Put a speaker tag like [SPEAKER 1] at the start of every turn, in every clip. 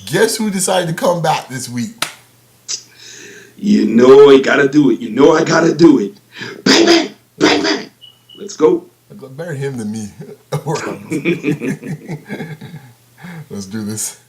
[SPEAKER 1] Guess who decided to come back this week?
[SPEAKER 2] You know I gotta do it. You know I gotta do it. Bang, bang, bang, bang. Let's go.
[SPEAKER 1] Better him than me. Let's do this.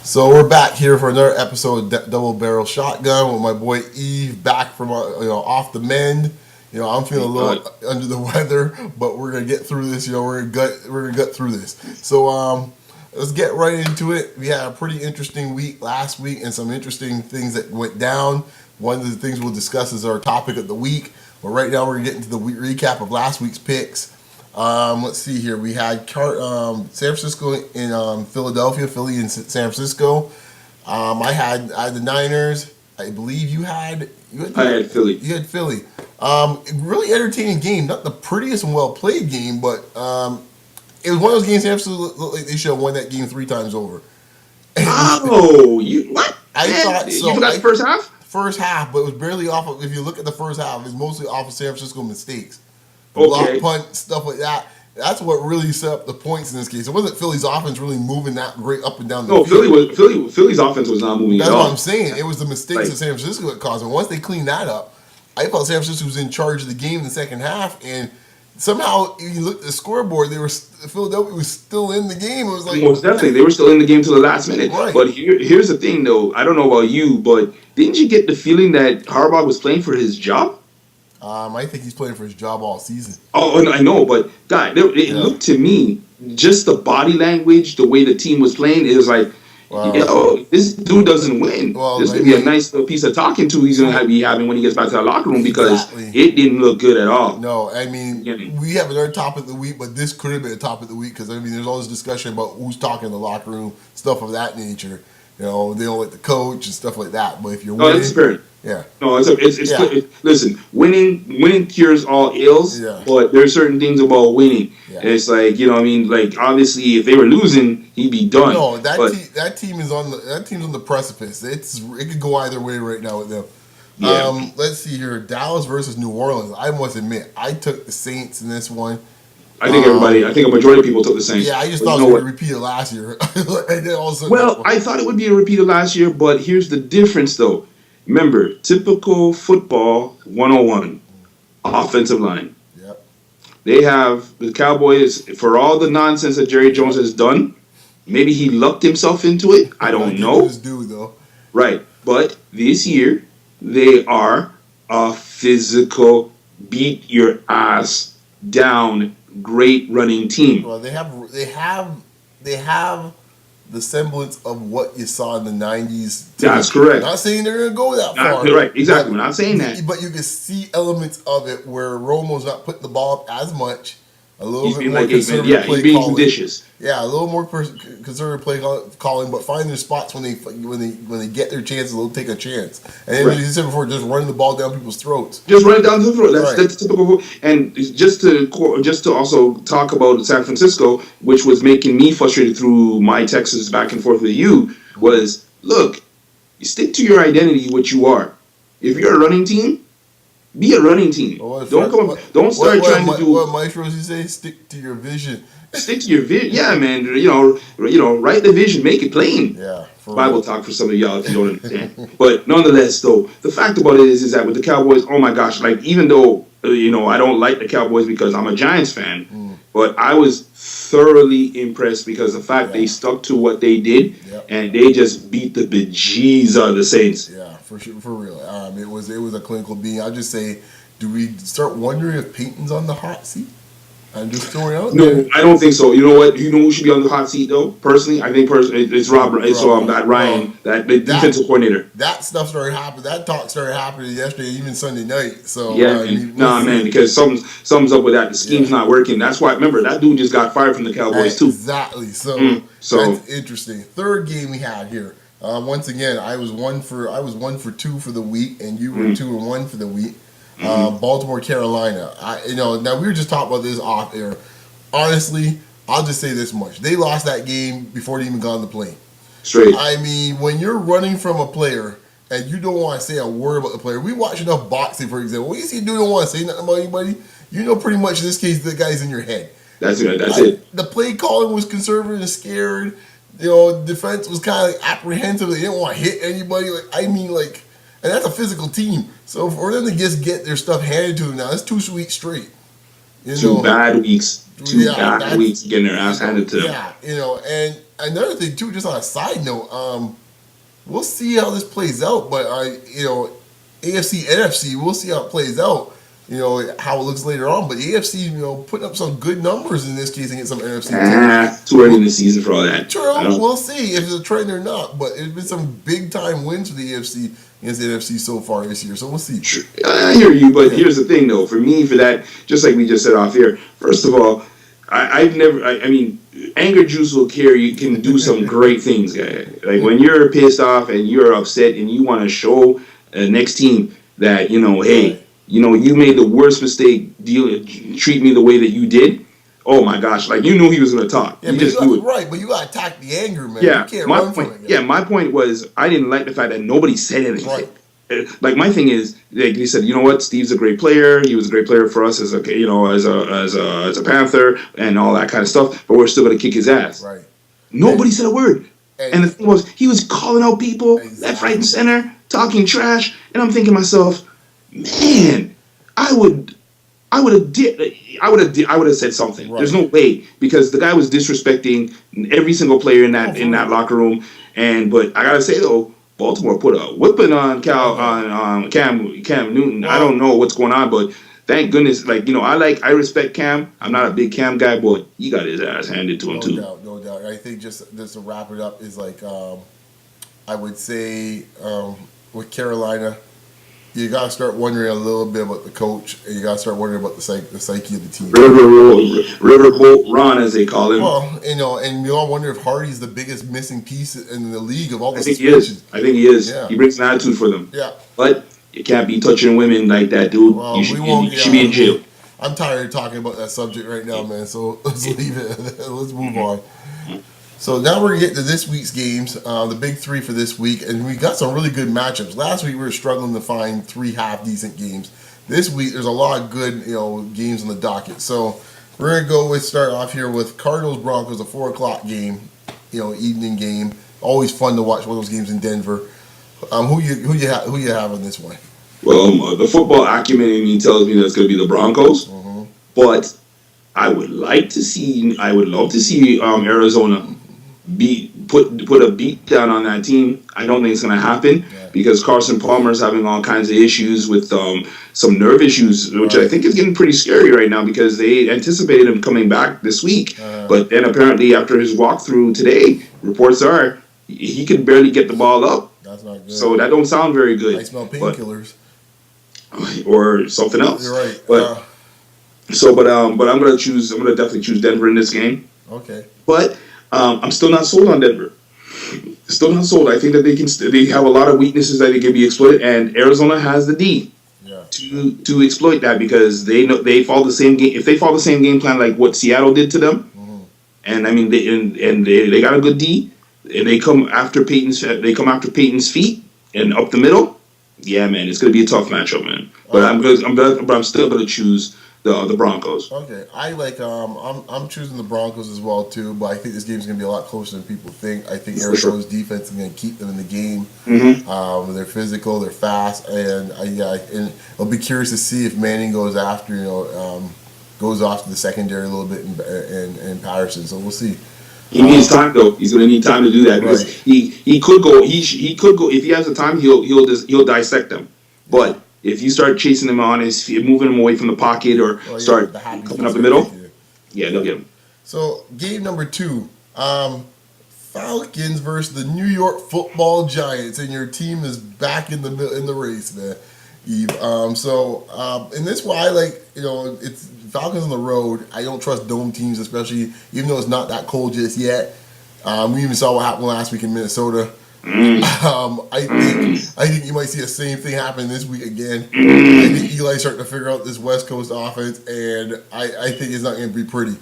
[SPEAKER 1] So we're back here for another episode of Double Barrel Shotgun with my boy Yves back from off the mend. I'm feeling a little under the weather, but we're gonna get through this. We're gonna gut through this. So let's get right into it. We had a pretty interesting week last week, and some interesting things that went down. One of the things we'll discuss is our topic of the week. But right now we're gonna get into the recap of last week's picks. Let's see here. We had San Francisco in Philadelphia, Philly in San Francisco. I had the Niners. I believe you had.
[SPEAKER 2] I had Philly.
[SPEAKER 1] You had Philly. Really entertaining game. Not the prettiest and well played game, but it was one of those games. San Francisco looked like they should have won that game 3 times over.
[SPEAKER 2] Oh, you what?
[SPEAKER 1] I thought so.
[SPEAKER 2] You forgot the first half.
[SPEAKER 1] First half, but it was barely off of. If you look at the first half, it's mostly off of San Francisco mistakes.
[SPEAKER 2] Okay.
[SPEAKER 1] Block punt, stuff like that. That's what really set up the points in this case. It wasn't Philly's offense really moving that great up and down the field.
[SPEAKER 2] Philly's offense was not moving
[SPEAKER 1] That's
[SPEAKER 2] at all.
[SPEAKER 1] what I'm saying. It was the mistakes of San Francisco that caused it. Once they cleaned that up, I thought San Francisco was in charge of the game in the second half, and somehow if you look at the scoreboard, Philadelphia was still in the game. It was like
[SPEAKER 2] most definitely they were still in the game till the last minute.
[SPEAKER 1] Right.
[SPEAKER 2] But here's the thing, though. I don't know about you, but didn't you get the feeling that Harbaugh was playing for his job?
[SPEAKER 1] I think he's playing for his job all season.
[SPEAKER 2] Oh, I know, but God, it looked to me just the body language, the way the team was playing. It was like, this dude doesn't win. This would be a nice little piece of talking to he's going to be having when he gets back to the locker room because it didn't look good at all.
[SPEAKER 1] No, I mean, we have another topic of the week, but this could have been a topic of the week because, there's all this discussion about who's talking in the locker room, stuff of that nature. They don't like the coach and stuff like that. But if you're winning,
[SPEAKER 2] that's fair.
[SPEAKER 1] Yeah.
[SPEAKER 2] No, listen, winning cures all ills, but there's certain things about winning. Yeah. And it's like, like obviously if they were losing, he'd be done.
[SPEAKER 1] No, that team is on the precipice. It could go either way right now with them. Yeah. Let's see here. Dallas versus New Orleans. I must admit, I took the Saints in this one.
[SPEAKER 2] I think a majority of people took the Saints.
[SPEAKER 1] Yeah, I just thought it would repeat it last year. And then all of a sudden,
[SPEAKER 2] I thought it would be a repeat of last year, but here's the difference though. Remember, typical football 101, offensive line.
[SPEAKER 1] Yep.
[SPEAKER 2] They have the Cowboys, for all the nonsense that Jerry Jones has done, maybe he lucked himself into it. I don't know.
[SPEAKER 1] His due, though.
[SPEAKER 2] Right. But this year, they are a physical, beat your ass down, great running team.
[SPEAKER 1] Well, they have the semblance of what you saw in the 90s.
[SPEAKER 2] That's correct.
[SPEAKER 1] I'm not saying they're going to go that far.
[SPEAKER 2] Right, exactly. I'm not saying that.
[SPEAKER 1] But you can see elements of it where Romo's not putting the ball up as much. A little bit more conservative play
[SPEAKER 2] he's being
[SPEAKER 1] calling.
[SPEAKER 2] judicious.
[SPEAKER 1] Yeah, a little more conservative play calling, but find their spots when they get their chances, they'll take a chance. And then, as you said before, just running the ball down people's throats.
[SPEAKER 2] Just run it down the throat. That's typical. And just to also talk about San Francisco, which was making me frustrated through my texts back and forth with you, was look, you stick to your identity, what you are. If you're a running team, be a running team. Don't start trying to do
[SPEAKER 1] what Mike Rossi say. Stick to your vision.
[SPEAKER 2] Stick to your vision. Yeah, man. Write the vision, make it plain.
[SPEAKER 1] Yeah.
[SPEAKER 2] Bible talk for some of y'all if you don't understand. But nonetheless, though, the fact about it is that with the Cowboys, oh my gosh, like even though I don't like the Cowboys because I'm a Giants fan, but I was thoroughly impressed because the fact they stuck to what they did and they just beat the bejeez out of the Saints.
[SPEAKER 1] Yeah, for sure, for real. It was a clinical being. I'll just say, do we start wondering if Peyton's on the hot seat? I'm just throwing out there.
[SPEAKER 2] No, I don't think so. You know what? You know who should be on the hot seat though? Personally, I think it's Ryan, that the defensive coordinator.
[SPEAKER 1] That stuff started happening. That talk started happening yesterday, even Sunday night. So
[SPEAKER 2] man, because something's up with that. The scheme's not working. That's why. Remember, that dude just got fired from the Cowboys too.
[SPEAKER 1] Exactly. So that's interesting. Third game we had here. Once again, I was 1 for 2 for the week, and you were 2-1 for the week. Baltimore, Carolina. Now we were just talking about this off air. Honestly, I'll just say this much: they lost that game before they even got on the plane.
[SPEAKER 2] Straight.
[SPEAKER 1] I mean, when you're running from a player and you don't want to say a word about the player. We watch enough boxing, for example. When you see a dude don't want to say nothing about anybody, you know pretty much in this case the guy's in your head.
[SPEAKER 2] That's it. That's it.
[SPEAKER 1] The play calling was conservative and scared. You know, defense was kind of like apprehensive. They didn't want to hit anybody. And that's a physical team. So for them to just get their stuff handed to them now, that's 2 weeks straight.
[SPEAKER 2] Two bad weeks. Two bad weeks getting their ass handed to them.
[SPEAKER 1] Yeah, and another thing too, just on a side note, we'll see how this plays out. But AFC, NFC, we'll see how it plays out. How it looks later on. But the AFC, putting up some good numbers in this case against some NFC teams.
[SPEAKER 2] Too early in the season for all that.
[SPEAKER 1] True, we'll see if it's a trend or not. But there's been some big time wins for the AFC against the NFC so far this year. So we'll see.
[SPEAKER 2] Sure. I hear you, but here's the thing, though. For me, for that, just like we just said off here, first of all, I mean, anger juice will carry. You can do some great things, guys. Like when you're pissed off and you're upset and you want to show the next team that, hey, you made the worst mistake, treat me the way that you did. Oh my gosh, like you knew he was going to talk.
[SPEAKER 1] Yeah, but you got to attack the anger, man.
[SPEAKER 2] Yeah,
[SPEAKER 1] you can't run from it.
[SPEAKER 2] Yeah, my point was I didn't like the fact that nobody said anything. Right. Like my thing is, like he said, you know what? Steve's a great player. He was a great player for us as a Panther and all that kind of stuff. But we're still going to kick his ass.
[SPEAKER 1] Right.
[SPEAKER 2] Nobody said a word. And the thing was, he was calling out people left, right, and center, talking trash. And I'm thinking to myself, man, I would have said something. Right. There's no way, because the guy was disrespecting every single player in that locker room. But I gotta say though, Baltimore put a whipping on Cam Newton. I don't know what's going on, but thank goodness. I respect Cam. I'm not a big Cam guy, but he got his ass handed to him too.
[SPEAKER 1] No doubt. I think just to wrap it up is I would say with Carolina, you got to start wondering a little bit about the coach, and you got to start wondering about the psyche of the team.
[SPEAKER 2] Riverboat Ron, as they call him.
[SPEAKER 1] Well, and we all wonder if Hardy's the biggest missing piece in the league of all the
[SPEAKER 2] suspensions. I think he is. Yeah. He brings an attitude for them.
[SPEAKER 1] Yeah.
[SPEAKER 2] But you can't be touching women like that, dude. Well, you should be in jail.
[SPEAKER 1] I'm tired of talking about that subject right now, man, so let's leave it. Let's move on. So now we're going to get to this week's games, the big three for this week, and we got some really good matchups. Last week we were struggling to find 3 half-decent games. This week there's a lot of good games on the docket. So we're going to start off here with Cardinals-Broncos, a 4 o'clock game, evening game. Always fun to watch one of those games in Denver. Who you have on this one?
[SPEAKER 2] Well, the football acumen in me tells me that it's going to be the Broncos, but I would love to see Arizona put a beat down on that team. I don't think it's going to happen because Carson Palmer is having all kinds of issues with some nerve issues, which I think is getting pretty scary right now because they anticipated him coming back this week. But then apparently after his walkthrough today, reports are he could barely get the ball up.
[SPEAKER 1] That's not good.
[SPEAKER 2] So that don't sound very good.
[SPEAKER 1] I smell painkillers.
[SPEAKER 2] Or something else.
[SPEAKER 1] You're right.
[SPEAKER 2] But I'm gonna definitely choose Denver in this game.
[SPEAKER 1] Okay.
[SPEAKER 2] But I'm still not sold on Denver. Still not sold. I think that they have a lot of weaknesses that they can be exploited, and Arizona has the D to exploit that because they know they follow the same game. If they follow the same game plan like what Seattle did to them, and I mean they got a good D, and they come after Peyton's feet and up the middle. Yeah, man, it's gonna be a tough matchup, man. But I'm still gonna choose the Broncos.
[SPEAKER 1] Okay, I'm choosing the Broncos as well too, but I think this game's gonna be a lot closer than people think. I think Arizona's defense is gonna keep them in the game. They're physical, they're fast, and I'll be curious to see if Manning goes after goes off to the secondary a little bit in Patterson. So we'll see.
[SPEAKER 2] He needs time though. He's going to need time to do that because he could go. He could go if he has the time. He'll dissect them. But if you start chasing him on his feet, moving him away from the pocket, or start coming up the middle, they'll get him.
[SPEAKER 1] So game number 2, Falcons versus the New York Football Giants, and your team is back in the race, man, Yves. So in this one, I it's Falcons on the road. I don't trust dome teams, especially even though it's not that cold just yet. We even saw what happened last week in Minnesota. I think you might see the same thing happen this week again. I think Eli's starting to figure out this West Coast offense, and I think it's not going to be pretty.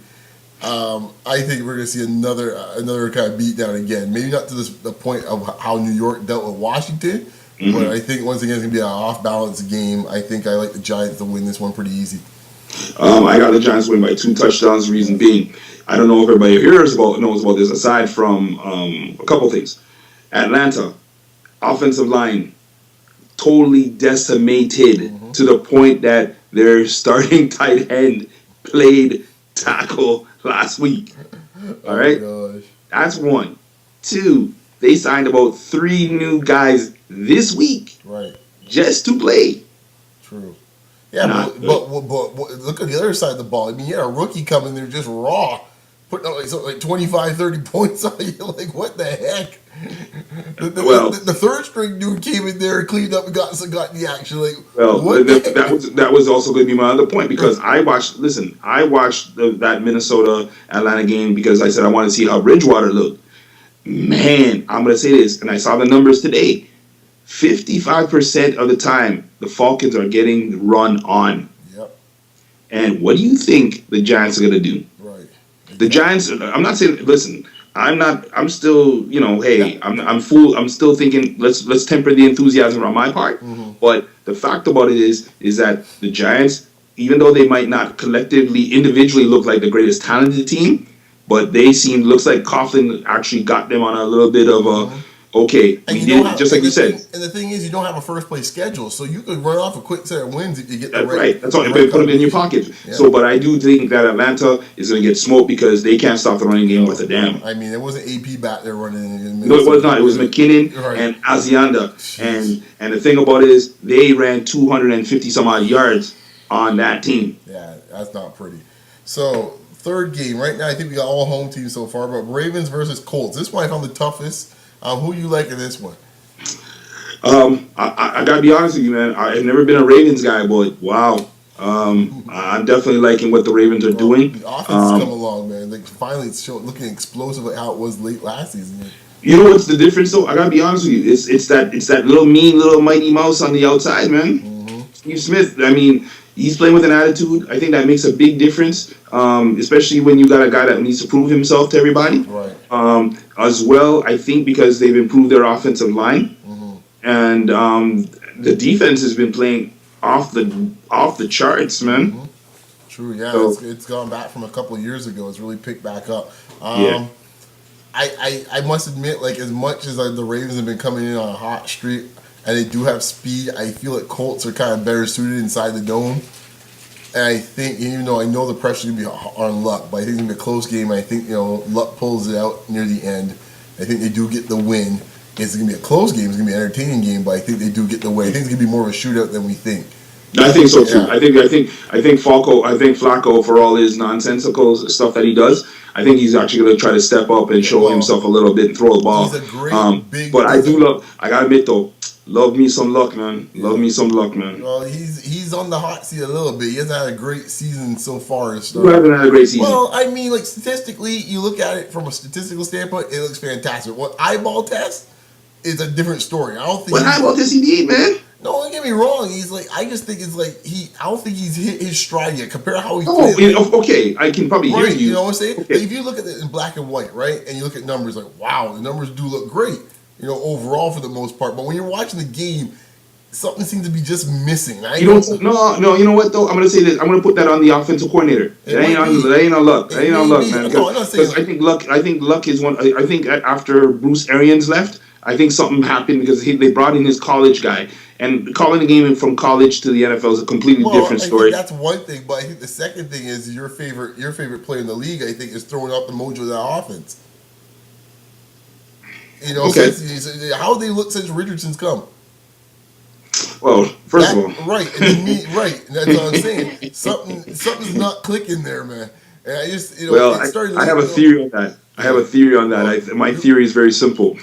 [SPEAKER 1] I think we're going to see another kind of beat down again. Maybe not to the point of how New York dealt with Washington, But I think once again it's gonna be an off-balance game. I think I like the Giants to win this one pretty easy.
[SPEAKER 2] I got the Giants win by 2 touchdowns. Reason being, I don't know if everybody here knows about this. Aside from a couple things, Atlanta offensive line totally decimated to the point that their starting tight end played tackle last week. All right, that's one. Two, they signed about 3 new guys this week, just to play.
[SPEAKER 1] True. Yeah, but look at the other side of the ball. I mean, you had a rookie coming there just raw, putting up like 25, 30 points on you. Like, what the heck? The third string dude came in there and cleaned up and got the action. Like,
[SPEAKER 2] that was also going to be my other point, because I watched that Minnesota Atlanta game because I said I want to see how Bridgewater looked. Man, I'm going to say this, and I saw the numbers today. 55% of the time, the Falcons are getting run on.
[SPEAKER 1] Yep.
[SPEAKER 2] And what do you think the Giants are going to do?
[SPEAKER 1] Right.
[SPEAKER 2] The Giants, I'm not saying, listen, I'm still, hey, I'm still thinking, let's temper the enthusiasm on my part. But the fact about it is that the Giants, even though they might not collectively, individually look like the greatest talented team, but looks like Coughlin actually got them on a little bit of a, okay, we did, just like you said.
[SPEAKER 1] And the thing is, you don't have a first place schedule, so you could run off a quick set of wins if you get the
[SPEAKER 2] That's right. That's all. Put them in your pocket. Yeah. So, but I do think that Atlanta is going to get smoked because they can't stop the running game with a damn.
[SPEAKER 1] I mean, it wasn't AP back there running.
[SPEAKER 2] No, it was not. It was McKinnon and Azianda. And the thing about it is, they ran 250 some odd yards on that team.
[SPEAKER 1] Yeah, that's not pretty. So, third game right now. I think we got all home teams so far, but Ravens versus Colts. This one I found the toughest. Who you like in this one?
[SPEAKER 2] I gotta be honest with you, man. I've never been a Ravens guy, but wow, I'm definitely liking what the Ravens are doing.
[SPEAKER 1] The offense has come along, man. Like finally, it's looking explosive like how it was late last season.
[SPEAKER 2] You know what's the difference, though? I gotta be honest with you. It's that little mean little Mighty Mouse on the outside, man. Steve Smith. I mean, he's playing with an attitude. I think that makes a big difference, especially when you got a guy that needs to prove himself to everybody.
[SPEAKER 1] Right.
[SPEAKER 2] As well, I think because they've improved their offensive line, and the defense has been playing off the charts, man.
[SPEAKER 1] True. Yeah,
[SPEAKER 2] so,
[SPEAKER 1] it's gone back from a couple of years ago. It's really picked back up.
[SPEAKER 2] Yeah.
[SPEAKER 1] I must admit, like as much as the Ravens have been coming in on a hot streak and they do have speed, I feel like Colts are kind of better suited inside the dome. And I think, even though I know the pressure is going to be on Luck, but I think it's going to be a close game. I think, Luck pulls it out near the end. I think they do get the win. It's going to be a close game. It's going to be an entertaining game, but I think they do get the win. I think it's going to be more of a shootout than we think.
[SPEAKER 2] I think so too. Yeah. I think Flacco, for all his nonsensical stuff that he does, I think he's actually going to try to step up and show himself a little bit and throw the ball.
[SPEAKER 1] He's a great big.
[SPEAKER 2] But I gotta admit though, love me some Luck, man. Yeah. Love me some Luck, man.
[SPEAKER 1] Well, he's on the hot seat a little bit. He hasn't had a great season so far.
[SPEAKER 2] Who hasn't had a great season?
[SPEAKER 1] Well, I mean, like statistically, you look at it from a statistical standpoint, it looks fantastic. What eyeball test is a different story. I don't think.
[SPEAKER 2] What eyeball test he need, man?
[SPEAKER 1] No, don't get me wrong. He's like, I just think it's like I don't think he's hit his stride yet. Compare how he
[SPEAKER 2] played. Okay, I can probably hear you.
[SPEAKER 1] You know what I'm saying? Okay. Like, if you look at it in black and white, right, and you look at numbers, like, wow, the numbers do look great. Overall for the most part. But when you're watching the game, something seems to be just missing.
[SPEAKER 2] No. You know what though? I'm gonna say this. I'm gonna put that on the offensive coordinator. That ain't on Luck. That ain't on Luck, man. Because I think Luck is one. I think after Bruce Arians left, I think something happened because they brought in his college guy. And calling the game from college to the NFL is a completely different story.
[SPEAKER 1] That's one thing, but I think the second thing is your favorite player in the league. I think is throwing out the mojo of that offense. Okay. How they look since Richardson's come?
[SPEAKER 2] Well, first of all,
[SPEAKER 1] right, right. That's what I'm saying. Something's not clicking there, man. And I just,
[SPEAKER 2] I have a theory on that. My theory is very simple.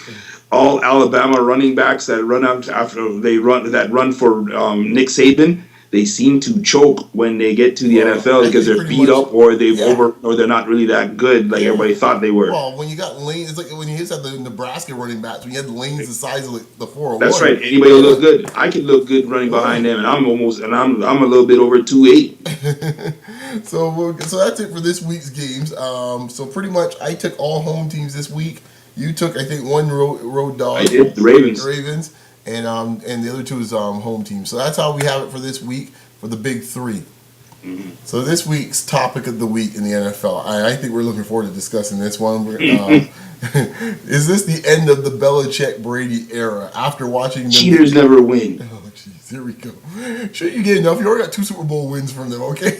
[SPEAKER 2] All Alabama running backs that run out run for Nick Saban, they seem to choke when they get to the NFL because they're beat up or or they're not really that good like everybody thought they were.
[SPEAKER 1] Well, when you got lanes, it's like when you had the Nebraska running backs, when you had lanes the size of the 401.
[SPEAKER 2] That's right. Anybody will look good. I can look good running behind them, and I'm a little bit over 2'8".
[SPEAKER 1] So that's it for this week's games. So pretty much, I took all home teams this week. You took, I think, one road dog.
[SPEAKER 2] I did, the Ravens.
[SPEAKER 1] and the other two is home team. So that's how we have it for this week for the big three.
[SPEAKER 2] Mm-hmm.
[SPEAKER 1] So this week's topic of the week in the NFL, I think we're looking forward to discussing this one. Is this the end of the Belichick-Brady era? After watching them,
[SPEAKER 2] cheaters never win.
[SPEAKER 1] Oh, jeez, here we go. Sure, you get enough. You already got 2 Super Bowl wins from them, okay?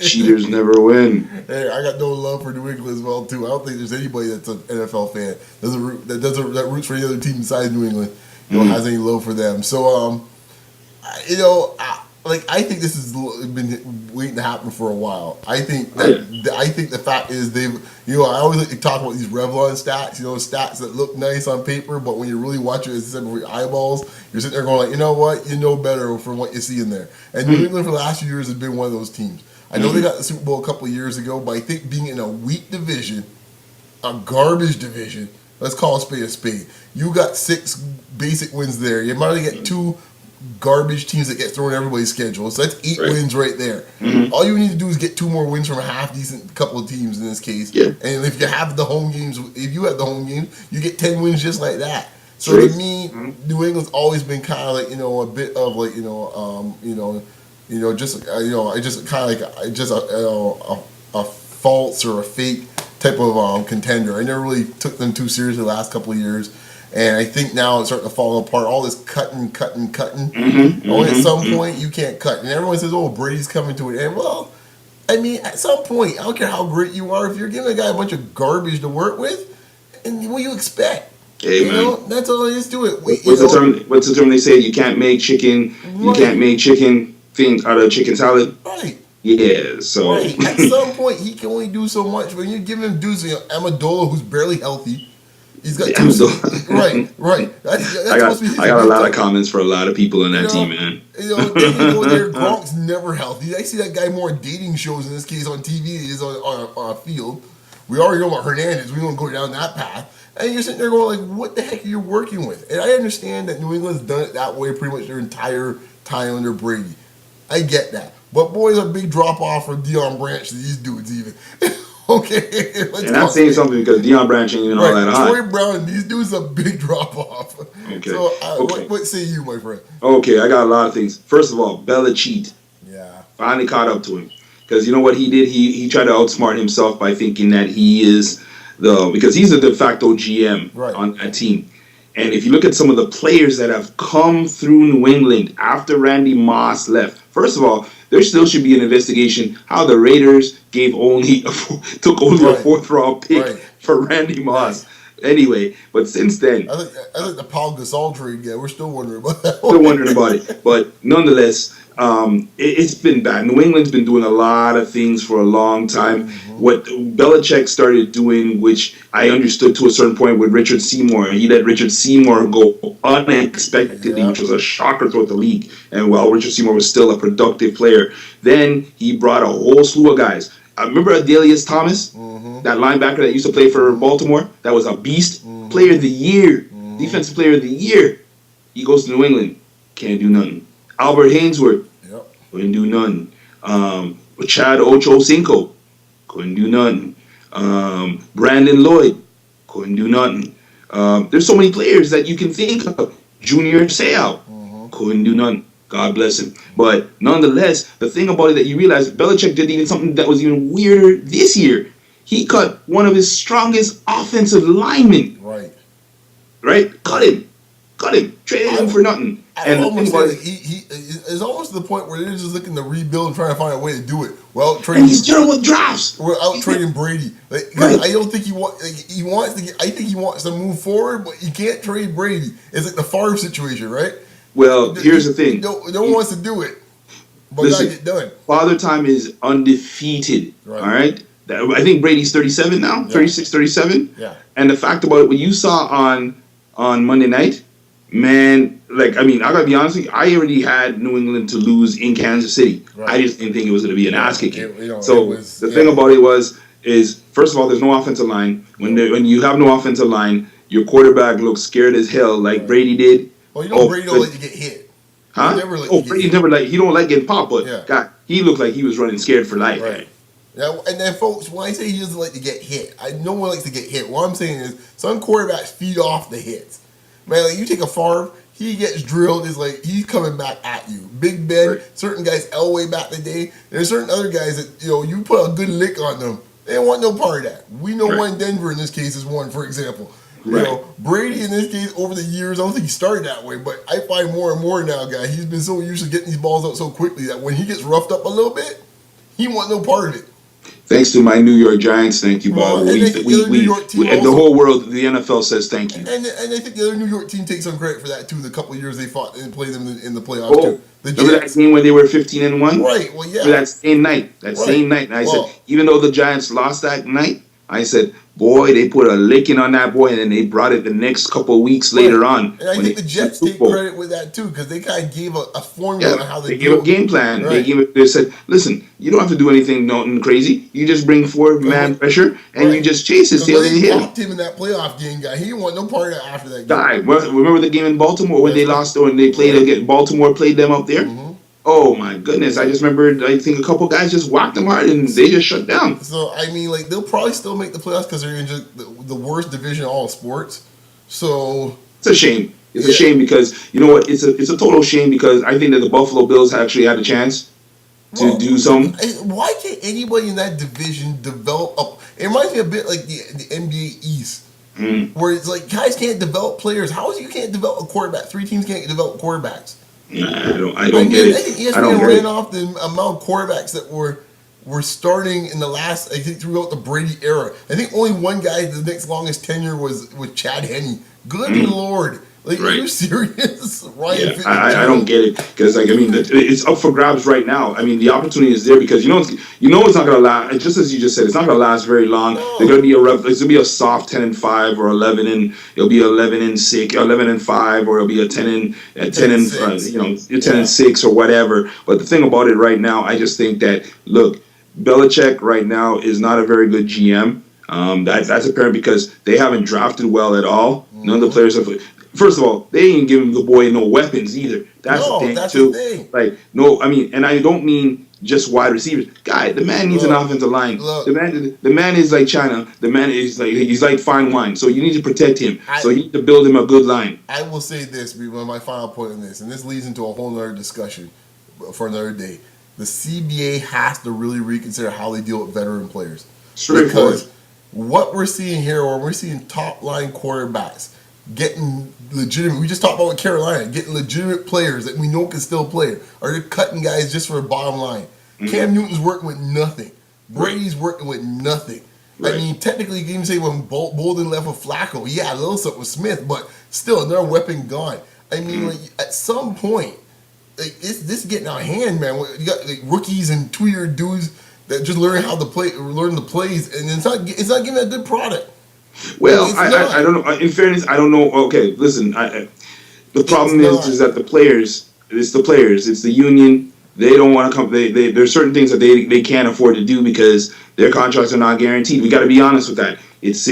[SPEAKER 2] Cheaters never win.
[SPEAKER 1] Hey, I got no love for New England as well too. I don't think there's anybody that's an NFL fan that roots for any other team besides New England. Has any love for them. So, I think this has been waiting to happen for a while. I think the fact is they've, I always like to talk about these Revlon stats, stats that look nice on paper, but when you really watch it, as I said, with your eyeballs, you're sitting there going like, you know what, you know better from what you see in there. And New England for the last few years has been one of those teams. I know they got the Super Bowl a couple of years ago, but I think being in a weak division, a garbage division, let's call a spade. You got 6 basic wins there. You might only get 2 garbage teams that get thrown in everybody's schedule. So that's 8 wins right there. Mm-hmm. All you need to do is get 2 more wins from a half decent couple of teams in this case. Yeah. And if you have the home games, you get 10 wins just like that. So to me, New England's always been kind of like, a bit of like, a false or a fake type of contender. I never really took them too seriously the last couple of years. And I think now it's starting to fall apart. All this cutting. At some point, you can't cut. And everyone says, oh, Brady's coming to an end. Well, I mean, at some point, I don't care how great you are, if you're giving a guy a bunch of garbage to work with, and what do you expect?
[SPEAKER 2] Hey, man.
[SPEAKER 1] That's all there is to it.
[SPEAKER 2] What's the term they say? You can't make chicken. Right. You can't make chicken things out of chicken salad.
[SPEAKER 1] Right.
[SPEAKER 2] Yeah, so.
[SPEAKER 1] Right. At some point, he can only do so much. When you give him dudes, Amendola, who's barely healthy, he's got 2 right. That's
[SPEAKER 2] I got a lot of comments for a lot of people in that team, man.
[SPEAKER 1] Then you go there, Gronk's never healthy. I see that guy more on dating shows in this case on TV than he is on a field. We already know about Hernandez. We don't go down that path. And you're sitting there going like, what the heck are you working with? And I understand that New England's done it that way pretty much their entire time under Brady. I get that. But boy, it's a big drop off from Deion Branch to these dudes even. Okay.
[SPEAKER 2] And I'm saying something because Deion Branch ain't even all that high.
[SPEAKER 1] Troy Brown and these dudes a big drop off.
[SPEAKER 2] Okay.
[SPEAKER 1] So what say you, my friend?
[SPEAKER 2] Okay, I got a lot of things. First of all, Belichick. Yeah. Finally caught up to him. Because you know what he did? He tried to outsmart himself by thinking that he is because he's the de facto GM on that team. And if you look at some of the players that have come through New England after Randy Moss left, first of all, there still should be an investigation how the Raiders took only a 4th round pick for Randy Moss. Anyway, but since then,
[SPEAKER 1] I think the Paul Gasol trade. Yeah, we're still wondering about that.
[SPEAKER 2] Still wondering about it, but nonetheless, it's been bad. New England's been doing a lot of things for a long time. Mm-hmm. What Belichick started doing, which I understood to a certain point with Richard Seymour, he let Richard Seymour go unexpectedly, which was a shocker throughout the league. And while Richard Seymour was still a productive player, then he brought a whole slew of guys. I remember Adelius Thomas, that linebacker that used to play for Baltimore, that was a beast. Player of the year, defensive player of the year. He goes to New England, can't do nothing. Albert Hainsworth, couldn't do nothing. Chad Ochocinco, couldn't do nothing. Brandon Lloyd, couldn't do nothing. There's so many players that you can think of. Junior Seau, couldn't do nothing. God bless him. But nonetheless, the thing about it that you realize, Belichick did even something that was even weirder this year. He cut one of his strongest offensive linemen. Right? Cut him. Traded him for nothing. And
[SPEAKER 1] almost he is almost to the point where they're just looking to rebuild and trying to find a way to do it.
[SPEAKER 2] And he's terrible with drafts.
[SPEAKER 1] We're out trading Brady. I don't think he wants to. I think he wants to move forward, but you can't trade Brady. It's like the Favre situation, right?
[SPEAKER 2] Well, here's the thing.
[SPEAKER 1] No one wants to do it, but gotta get done.
[SPEAKER 2] Father Time is undefeated. All right? I think Brady's 37 now, 36, 37.
[SPEAKER 1] Yeah.
[SPEAKER 2] And the fact about it, what you saw on Monday night, man, I gotta be honest with you, I already had New England to lose in Kansas City. I just didn't think it was going to be an ass kicking. The thing about it is first of all, there's no offensive line. When you have no offensive line, your quarterback looks scared as hell, like Brady did.
[SPEAKER 1] Well, Brady don't like to get hit.
[SPEAKER 2] Huh? Brady never he don't like getting popped, but God, he looked like he was running scared for life.
[SPEAKER 1] Right. Now, and then, folks, when I say he doesn't like to get hit, no one likes to get hit. What I'm saying is some quarterbacks feed off the hits. Man, you take a Favre, he gets drilled. It's like he's coming back at you. Big Ben,
[SPEAKER 2] Right.
[SPEAKER 1] certain guys, Elway back the day. There's certain other guys that you put a good lick on them. They don't want no part of that. We know
[SPEAKER 2] Right.
[SPEAKER 1] one Denver in this case is one, for example.
[SPEAKER 2] Right.
[SPEAKER 1] Brady in this case over the years, I don't think he started that way, but I find more and more now, guy, he's been so used to getting these balls out so quickly that when he gets roughed up a little bit, he want no part of it.
[SPEAKER 2] Thanks to my New York Giants, thank you,
[SPEAKER 1] Well,
[SPEAKER 2] Bob.
[SPEAKER 1] and I think the other New York team
[SPEAKER 2] And the
[SPEAKER 1] also-
[SPEAKER 2] whole world, the NFL says thank you.
[SPEAKER 1] And I think the other New York team takes some credit for that too. The couple of years they fought and played them in the playoffs
[SPEAKER 2] Oh,
[SPEAKER 1] too. The
[SPEAKER 2] remember that
[SPEAKER 1] Jets,
[SPEAKER 2] game when they were 15-1?
[SPEAKER 1] right? Well, yeah,
[SPEAKER 2] Remember that same night.
[SPEAKER 1] Right.
[SPEAKER 2] And I
[SPEAKER 1] Well-
[SPEAKER 2] said, even though the Giants lost that night, I said, boy, they put a licking on that boy, and then they brought it the next couple of weeks later on.
[SPEAKER 1] And I
[SPEAKER 2] when
[SPEAKER 1] think
[SPEAKER 2] they
[SPEAKER 1] the Jets
[SPEAKER 2] Super
[SPEAKER 1] take
[SPEAKER 2] Bowl.
[SPEAKER 1] credit with that too because they kind of gave a formula on how
[SPEAKER 2] They gave a game plan.
[SPEAKER 1] Right.
[SPEAKER 2] They said, listen, you don't have to do anything nothing crazy. You just bring forward man pressure, and you just chase it till they
[SPEAKER 1] They
[SPEAKER 2] hit him.
[SPEAKER 1] popped him in that playoff game, guy. He didn't want no part of that after that game.
[SPEAKER 2] Die. Remember the game in Baltimore when they
[SPEAKER 1] That's right.
[SPEAKER 2] lost, or when they played against Baltimore, played them up there?
[SPEAKER 1] Mhm.
[SPEAKER 2] Oh my goodness! I just remember. I think a couple guys just whacked them hard, and they just shut down.
[SPEAKER 1] So I mean, like they'll probably still make the playoffs because they're in just the worst division of all sports. So
[SPEAKER 2] It's a shame. It's a
[SPEAKER 1] Yeah.
[SPEAKER 2] shame because you know what? It's a total shame because I think that the Buffalo Bills actually had a chance to do some.
[SPEAKER 1] Why can't anybody in that division develop up? It reminds me a bit like the NBA East, where it's like guys can't develop players. How is it you can't develop a quarterback? Three teams can't develop quarterbacks.
[SPEAKER 2] I don't get
[SPEAKER 1] I
[SPEAKER 2] it.
[SPEAKER 1] think
[SPEAKER 2] I don't
[SPEAKER 1] ESPN
[SPEAKER 2] get
[SPEAKER 1] ran
[SPEAKER 2] it.
[SPEAKER 1] off the amount of quarterbacks that were starting in the last. I think throughout the Brady era. I think only one guy the next longest tenure was Chad Henne. Good Lord. Like, are you
[SPEAKER 2] Right.
[SPEAKER 1] serious? Ryan
[SPEAKER 2] Yeah, I don't get it because like I mean it's up for grabs right now. I mean the opportunity is there because it's not gonna last. Just as you just said, it's not gonna last very long.
[SPEAKER 1] No.
[SPEAKER 2] They're gonna be it's gonna be a soft 10-5 or 11 and it'll be 11-6, 11-5, or it'll be a 10 and
[SPEAKER 1] 6.
[SPEAKER 2] 10-6 or whatever. But the thing about it right now, I just think that look, Belichick right now is not a very good GM. That's apparent because they haven't drafted well at all. None of the players have. First of all, they ain't giving the boy no weapons either. That's the thing
[SPEAKER 1] that's
[SPEAKER 2] too.
[SPEAKER 1] the thing.
[SPEAKER 2] Like no, I mean, and I don't mean just wide receivers. Guy, the man needs an
[SPEAKER 1] Look,
[SPEAKER 2] offensive line.
[SPEAKER 1] look.
[SPEAKER 2] The man is like China. The man is like he's like fine wine. So you need to protect him.
[SPEAKER 1] I-
[SPEAKER 2] So you need to build him a good line.
[SPEAKER 1] I will say this, my final point on this, and this leads into a whole other discussion for another day. The CBA has to really reconsider how they deal with veteran players.
[SPEAKER 2] Straightforward.
[SPEAKER 1] Because what we're seeing here, or we're seeing top line quarterbacks getting legitimate. We just talked about with Carolina, getting legitimate players that we know can still play. Or they're cutting guys just for a bottom line. Cam Newton's working with nothing. Brady's working with nothing.
[SPEAKER 2] Right.
[SPEAKER 1] I mean, technically, you can even say when Bolden left with Flacco, yeah, a little something with Smith, but still, another weapon gone. I mean, like at some point, like this is getting out of hand, man. You got like rookies and 2-year dudes that just learn how to play, learn the plays, and it's not giving a good product.
[SPEAKER 2] Well,
[SPEAKER 1] It's not.
[SPEAKER 2] I don't know. In fairness, I don't know. Okay, listen. The problem
[SPEAKER 1] It's not.
[SPEAKER 2] is that the players. It's the players. It's the union. They don't want to come. There's certain things that they can't afford to do because their contracts are not guaranteed. We got to be honest with that. It's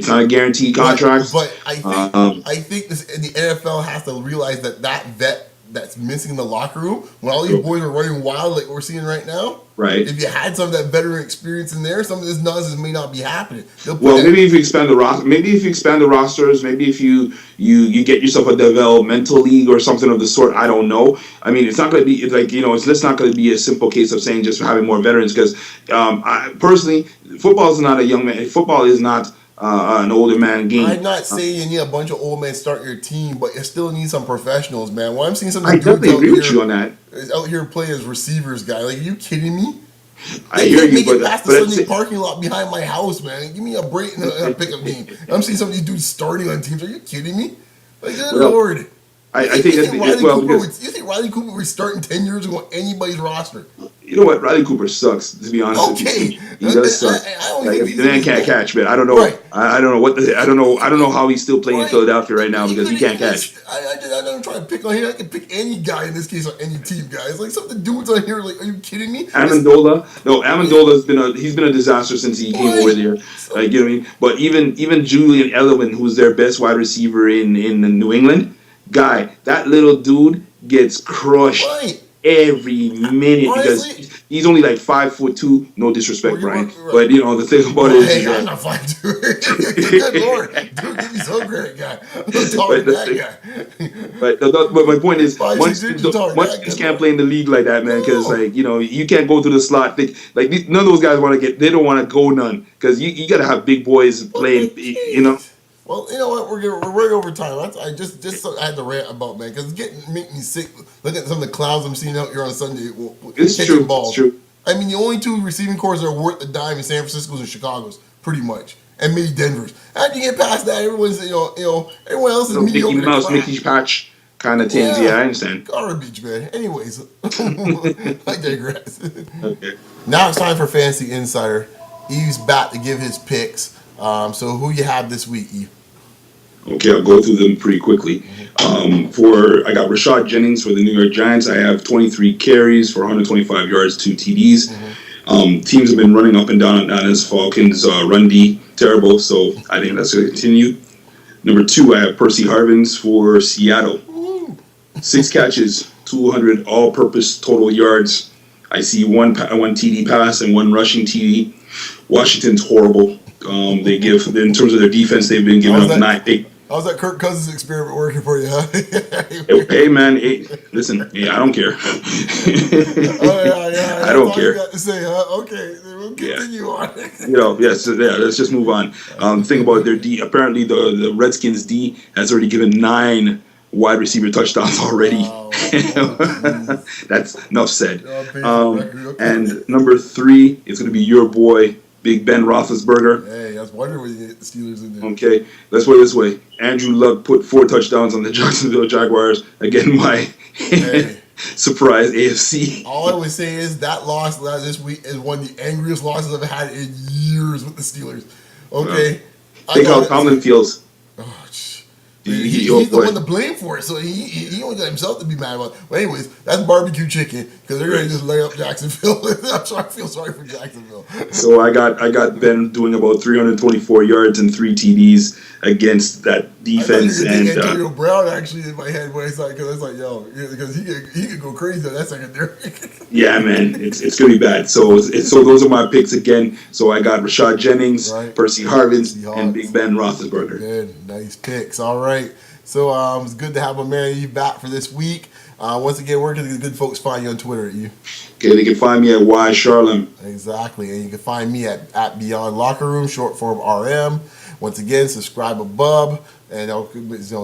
[SPEAKER 2] not a guaranteed contract.
[SPEAKER 1] But I think the NFL has to realize that vet that's missing in the locker room when all these boys are running wild like we're seeing right now.
[SPEAKER 2] Right.
[SPEAKER 1] If you had some of that veteran experience in there, some of this nonsense may not be happening.
[SPEAKER 2] Well, maybe if you expand the roster, maybe if you expand the rosters, maybe if you get yourself a developmental league or something of the sort. I don't know. I mean, it's not going to be like it's just not going to be a simple case of saying just having more veterans because I personally, football is not a young man. Football is not an older man game.
[SPEAKER 1] I'm not saying you need a bunch of old men start your team, but you still need some professionals, man. Well, I'm seeing some
[SPEAKER 2] I
[SPEAKER 1] dudes
[SPEAKER 2] definitely
[SPEAKER 1] out
[SPEAKER 2] agree with
[SPEAKER 1] here,
[SPEAKER 2] you on that.
[SPEAKER 1] out here playing as receivers, guy. Like, are you kidding me?
[SPEAKER 2] I hear you,
[SPEAKER 1] Make it
[SPEAKER 2] but
[SPEAKER 1] past the Sunday parking lot behind my house, man. Give me a break in a pickup game. I'm seeing some of these dudes starting on teams. Are you kidding me? Like, good Lord.
[SPEAKER 2] I think
[SPEAKER 1] you
[SPEAKER 2] that
[SPEAKER 1] think Riley Cooper would start in 10 years ago on anybody's roster?
[SPEAKER 2] You know what? Riley Cooper sucks. To be honest with you, he does suck.
[SPEAKER 1] I don't
[SPEAKER 2] Like,
[SPEAKER 1] think
[SPEAKER 2] the man can't catch, man. I don't know.
[SPEAKER 1] Right.
[SPEAKER 2] I don't know I don't know how he's still playing in Philadelphia right now because he can't catch.
[SPEAKER 1] I don't try to pick on him. I can pick any guy in this case on any team, guys. Like some of the dudes on here, like, are you kidding me?
[SPEAKER 2] Amendola's been a disaster since he came over there. Like, you know what I mean? But even Julian Edelman, who's their best wide receiver in New England, guy, that little dude gets crushed.
[SPEAKER 1] Right.
[SPEAKER 2] every minute because
[SPEAKER 1] Honestly,
[SPEAKER 2] he's only like 5'2". No disrespect, Brian,
[SPEAKER 1] right.
[SPEAKER 2] but the thing about
[SPEAKER 1] Well,
[SPEAKER 2] it
[SPEAKER 1] hey,
[SPEAKER 2] is
[SPEAKER 1] I'm
[SPEAKER 2] that.
[SPEAKER 1] not fine too. Good Lord, dude, give me some credit, guy. I'm not taller
[SPEAKER 2] but
[SPEAKER 1] than
[SPEAKER 2] the
[SPEAKER 1] that
[SPEAKER 2] thing,
[SPEAKER 1] guy.
[SPEAKER 2] but my point is,
[SPEAKER 1] 5'6" inches taller than that.
[SPEAKER 2] Munchkins
[SPEAKER 1] Good
[SPEAKER 2] can't
[SPEAKER 1] Lord.
[SPEAKER 2] play in the league like that, man. Because
[SPEAKER 1] No.
[SPEAKER 2] like you can't go through the slot. None of those guys want to get. They don't want to go none because you got to have big boys playing.
[SPEAKER 1] Okay, jeez. Well, you know what? We're running over time. I I had to rant about, man, because it's getting make me sick. Look at some of the clowns I'm seeing out here on Sunday
[SPEAKER 2] It's
[SPEAKER 1] catching
[SPEAKER 2] true. It's
[SPEAKER 1] balls.
[SPEAKER 2] true.
[SPEAKER 1] I mean, the only two receiving cores that are worth a dime in San Francisco's and Chicago's, pretty much, and maybe Denver's. After you get past that, everyone's everyone else is
[SPEAKER 2] Mickey
[SPEAKER 1] mediocre to
[SPEAKER 2] Mouse,
[SPEAKER 1] crap.
[SPEAKER 2] Mickey Patch kind of things. Yeah,
[SPEAKER 1] Yeah,
[SPEAKER 2] I understand.
[SPEAKER 1] garbage, man. Anyways, I digress.
[SPEAKER 2] Okay.
[SPEAKER 1] Now it's time for Fantasy Insider. Yves back to give his picks. So who you have this week, Yves?
[SPEAKER 2] Okay, I'll go through them pretty quickly. I got Rashad Jennings for the New York Giants. I have 23 carries for 125 yards, 2 TDs. Teams have been running up and down on his Falcons run D terrible, so I think that's going to continue. Number 2, I have Percy Harvins for Seattle. 6 catches, 200 all-purpose total yards. I see one TD pass and 1 rushing TD. Washington's horrible. They give in terms of their defense, they've been giving up 8.
[SPEAKER 1] How's that Kirk Cousins experiment working for you, huh?
[SPEAKER 2] Hey man, listen, I don't care. I don't
[SPEAKER 1] That's all you
[SPEAKER 2] care.
[SPEAKER 1] got to say, huh? Okay, we'll continue on.
[SPEAKER 2] Yes, let's just move on. Think about their D. Apparently, the Redskins D has already given 9 wide receiver touchdowns already.
[SPEAKER 1] Wow.
[SPEAKER 2] That's enough said.
[SPEAKER 1] Okay.
[SPEAKER 2] And number 3 is going to be your boy, Big Ben Roethlisberger.
[SPEAKER 1] Hey, I was wondering when you get the Steelers in there.
[SPEAKER 2] Okay, let's put it this way. Andrew Luck put 4 touchdowns on the Jacksonville Jaguars. Again, my surprise AFC.
[SPEAKER 1] All I would say is that loss this week is one of the angriest losses I've had in years with the Steelers. Okay.
[SPEAKER 2] Think how Tomlin feels.
[SPEAKER 1] Oh,
[SPEAKER 2] He's
[SPEAKER 1] the one to blame for it, so he only got himself to be mad about. But anyways, that's barbecue chicken because they're going to just lay up Jacksonville. I feel sorry for Jacksonville.
[SPEAKER 2] So I got Ben doing about 324 yards and 3 TDs against that defense.
[SPEAKER 1] And Antonio Brown actually in my head when I saw because I was like, yo, because he could go crazy on that secondary.
[SPEAKER 2] Yeah, man, it's gonna be bad. So those are my picks again. So I got Rashad Jennings, right. Percy Harvins, and Big Ben Roethlisberger.
[SPEAKER 1] Good, nice picks. All right. So it's good to have my man Yves back for this week. Once again, where can the good folks find you on Twitter, Yves?
[SPEAKER 2] Okay, they can find me at Y Charlem.
[SPEAKER 1] Exactly, and you can find me at Beyond Locker Room, short form RM. Once again, subscribe above, and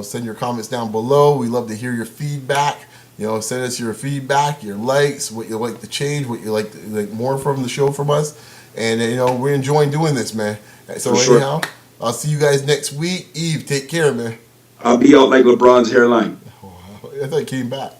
[SPEAKER 1] send your comments down below. We love to hear your feedback. Send us your feedback, your likes, what you like to change, what you like more from the show from us, and we're enjoying doing this, man. So anyhow, I'll see you guys next week. Yves, take care, man.
[SPEAKER 2] I'll be out like LeBron's hairline.
[SPEAKER 1] I thought he came back.